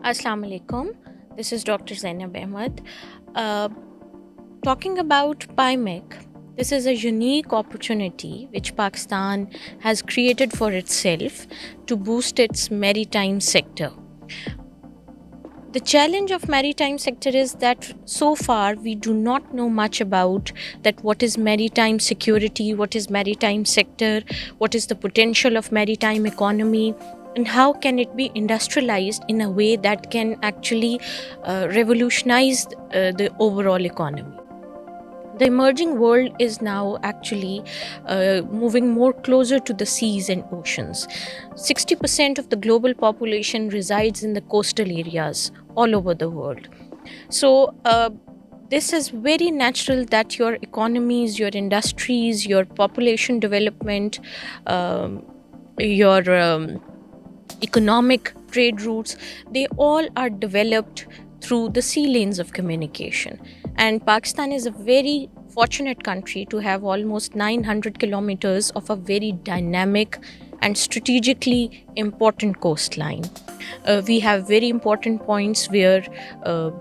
Assalamu alaikum. This is Dr. Zainab Ahmed. Uh, Talking about PIMEC, this is a unique opportunity which Pakistan has created for itself to boost its maritime sector. The challenge of maritime sector is that so far we do not know much about that what is maritime security, what is maritime sector, what is the potential of maritime economy, and how can it be industrialized in a way that can actually revolutionize the overall economy. The emerging world is now actually moving more closer to the seas and oceans. 60% of the global population resides in the coastal areas all over the world. So, this is very natural that your economies, your industries, your population development, your economic trade routes, they all are developed through the sea lanes of communication. And Pakistan is a very fortunate country to have almost 900 kilometers of a very dynamic and strategically important coastline. We have very important points where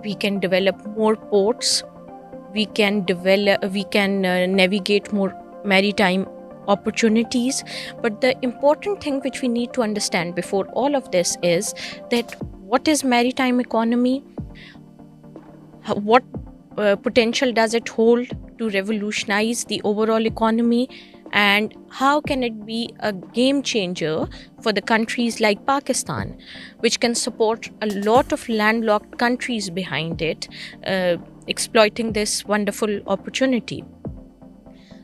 we can develop more ports, we can navigate more maritime opportunities. But the important thing which we need to understand before all of this is that what is maritime economy, what potential does it hold to revolutionize the overall economy, and how can it be a game changer for the countries like Pakistan, which can support a lot of landlocked countries behind it, exploiting this wonderful opportunity.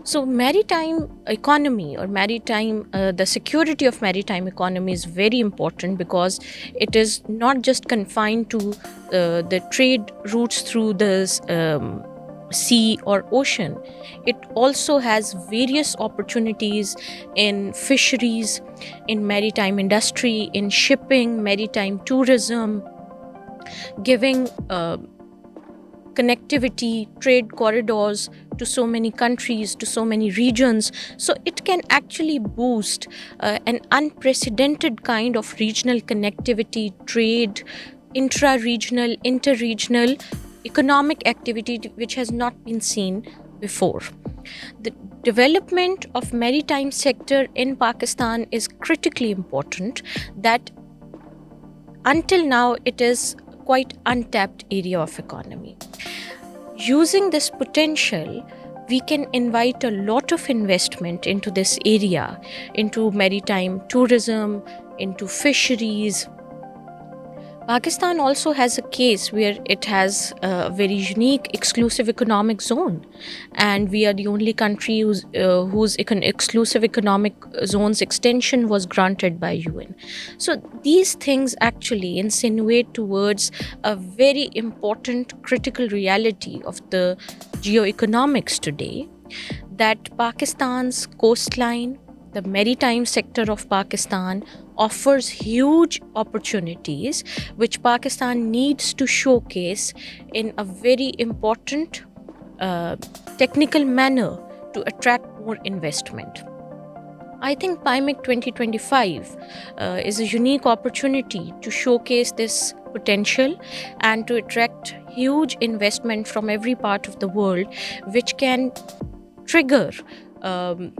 So maritime economy or the security of maritime economy is very important because it is not just confined to the trade routes through the sea or ocean. It also has various opportunities in fisheries, in maritime industry, in shipping, maritime tourism, giving connectivity, trade corridors to so many countries, to so many regions. So it can actually boost an unprecedented kind of regional connectivity, trade, intra-regional, inter-regional economic activity which has not been seen before. The development of maritime sector in Pakistan is critically important, that until now it is quite untapped area of economy. Using this potential, we can invite a lot of investment into this area, into maritime tourism, into fisheries. Pakistan also has a case where it has a very unique exclusive economic zone, and we are the only country whose exclusive economic zone's extension was granted by UN. So these things actually insinuate towards a very important critical reality of the geoeconomics today, that Pakistan's coastline, the maritime sector of Pakistan, offers huge opportunities which Pakistan needs to showcase in a very important technical manner to attract more investment. I think PIMEC 2025 is a unique opportunity to showcase this potential and to attract huge investment from every part of the world, which can trigger a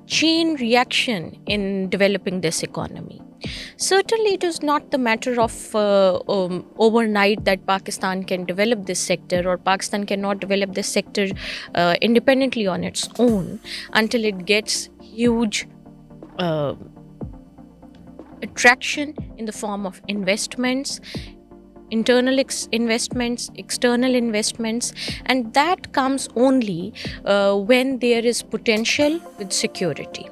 chain reaction in developing this economy. Certainly, it is not the matter of overnight that Pakistan can develop this sector, or Pakistan cannot develop this sector independently on its own until it gets huge attraction in the form of investments, internal investments, external investments, and that comes only when there is potential with security.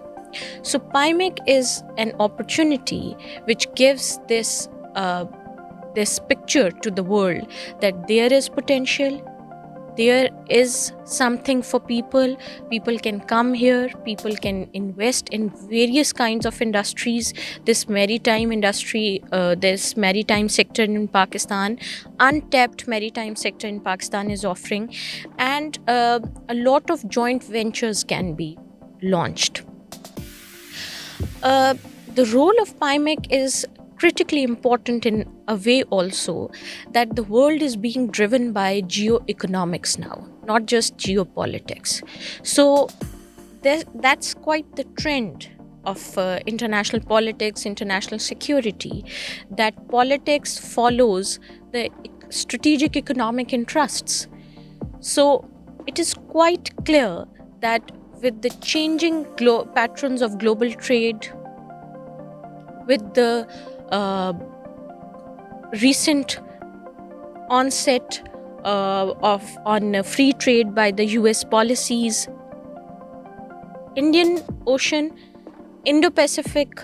So PIMEC is an opportunity which gives this picture to the world that there is potential, there is something for people. People can come here, people can invest in various kinds of industries. This maritime industry, this maritime sector in Pakistan, untapped maritime sector in Pakistan is offering, and a lot of joint ventures can be launched. The role of PIMEC is critically important in a way also that the world is being driven by geoeconomics now, not just geopolitics. So that's quite the trend of international politics, international security, that politics follows the strategic economic interests. So it is quite clear that with the changing patterns of global trade, with the recent onset on free trade by the US policies, Indian Ocean, Indo-Pacific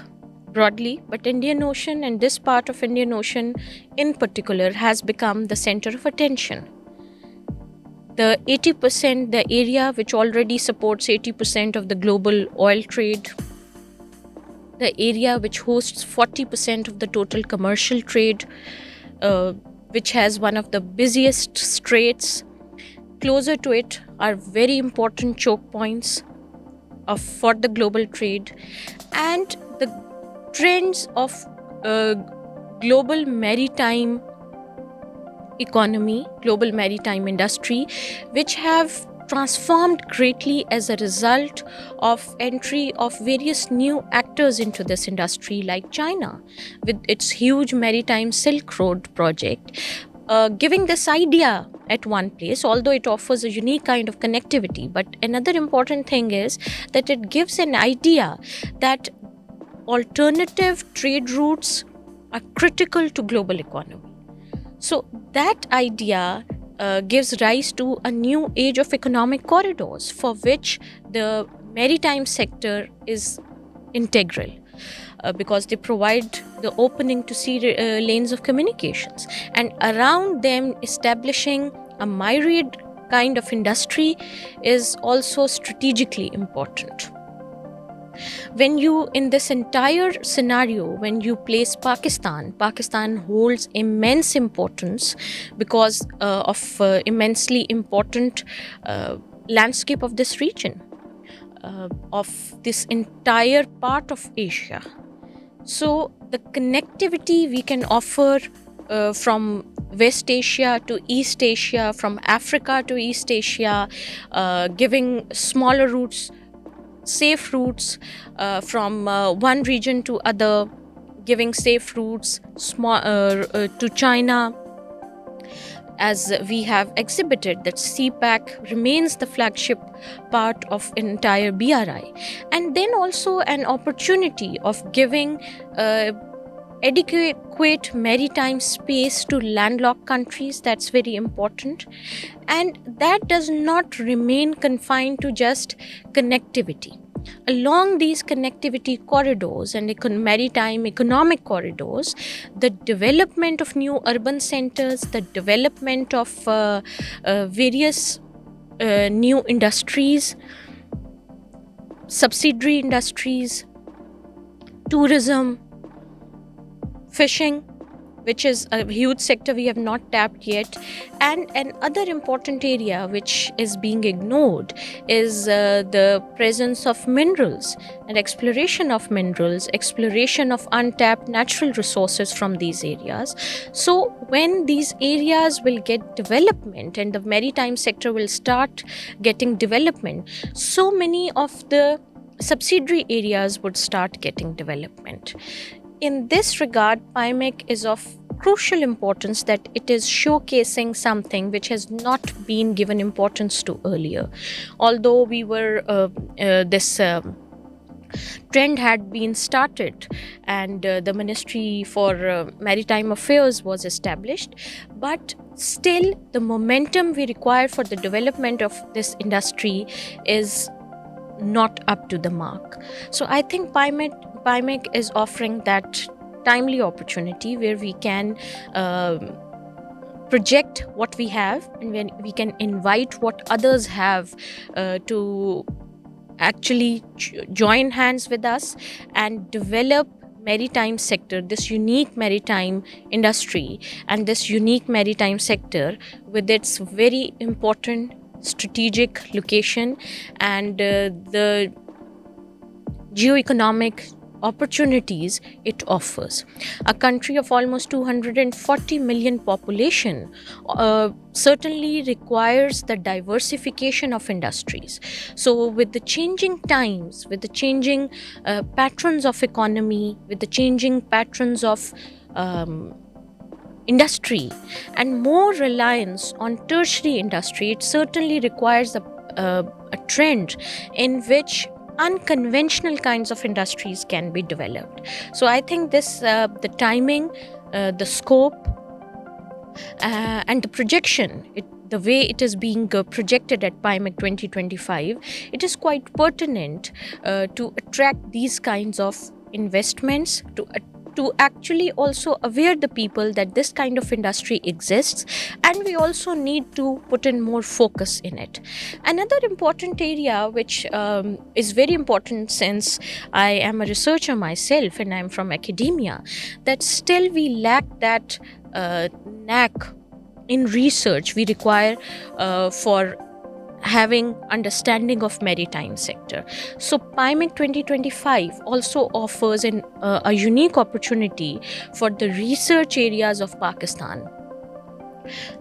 broadly, but Indian Ocean and this part of Indian Ocean in particular has become the center of attention. The 80%, the area which already supports 80% of the global oil trade, the area which hosts 40% of the total commercial trade, which has one of the busiest straits. Closer to it are very important choke points for the global trade, and the trends of global maritime economy, global maritime industry, which have transformed greatly as a result of entry of various new actors into this industry, like China with its huge maritime Silk Road project, giving this idea at one place, although it offers a unique kind of connectivity. But another important thing is that it gives an idea that alternative trade routes are critical to global economy. So that idea gives rise to a new age of economic corridors, for which the maritime sector is integral. Because they provide the opening to sea lanes of communications, and around them establishing a myriad kind of industry is also strategically important. When you, in this entire scenario, when you place Pakistan holds immense importance because of immensely important landscape of this region, of this entire part of Asia. So the connectivity we can offer from West Asia to East Asia, from Africa to East Asia, giving smaller routes, safe routes from one region to other, giving safe routes to China. As we have exhibited, that CPAC remains the flagship part of entire BRI, and then also an opportunity of giving adequate maritime space to landlocked countries. That's very important, and that does not remain confined to just connectivity. Along these connectivity corridors and maritime economic corridors, the development of new urban centers, the development of various new industries, subsidiary industries, tourism, fishing, which is a huge sector we have not tapped yet, and another important area which is being ignored is the presence of minerals and exploration of minerals, exploration of untapped natural resources from these areas. So when these areas will get development and the maritime sector will start getting development, so many of the subsidiary areas would start getting development. In this regard, PIMEC is of crucial importance, that it is showcasing something which has not been given importance to earlier. Although we were this trend had been started, and the Ministry for Maritime Affairs was established, but still the momentum we require for the development of this industry is not up to the mark. So I think PIMEC is offering that timely opportunity where we can project what we have, and when we can invite what others have to actually join hands with us and develop maritime sector, this unique maritime industry and this unique maritime sector with its very important strategic location and the geoeconomic opportunities it offers. A country of almost 240 million population certainly requires the diversification of industries. So with the changing times, with the changing patterns of economy, with the changing patterns of industry and more reliance on tertiary industry, it certainly requires a trend in which unconventional kinds of industries can be developed. So I think this, the timing, the scope, and the projection, the way it is being projected at PIMEC 2025, it is quite pertinent to attract these kinds of investments, to actually also aware the people that this kind of industry exists, and we also need to put in more focus in it. Another important area which is very important, since I am a researcher myself and I'm from academia, that still we lack that knack in research we require for having understanding of maritime sector. So PIMEC 2025 also offers a unique opportunity for the research areas of Pakistan,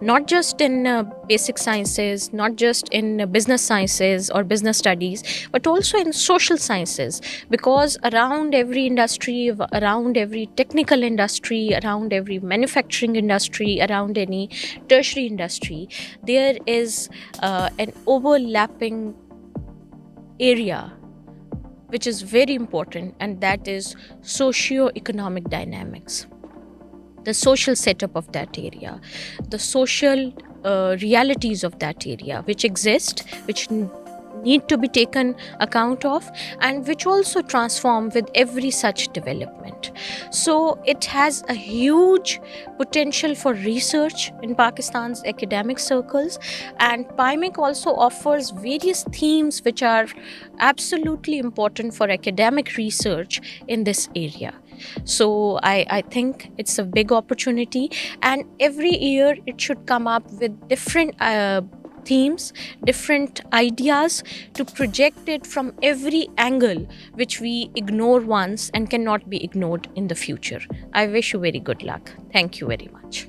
not just in basic sciences, not just in business sciences or business studies, but also in social sciences, because around every industry, around every technical industry, around every manufacturing industry, around any tertiary industry, there is an overlapping area which is very important, and that is socio-economic dynamics, the social setup of that area, the social realities of that area which exist, which need to be taken account of, and which also transform with every such development. So it has a huge potential for research in Pakistan's academic circles, and PIMEC also offers various themes which are absolutely important for academic research in this area. So I think it's a big opportunity, and every year it should come up with different themes, different ideas to project it from every angle which we ignore once and cannot be ignored in the future. I wish you very good luck. Thank you very much.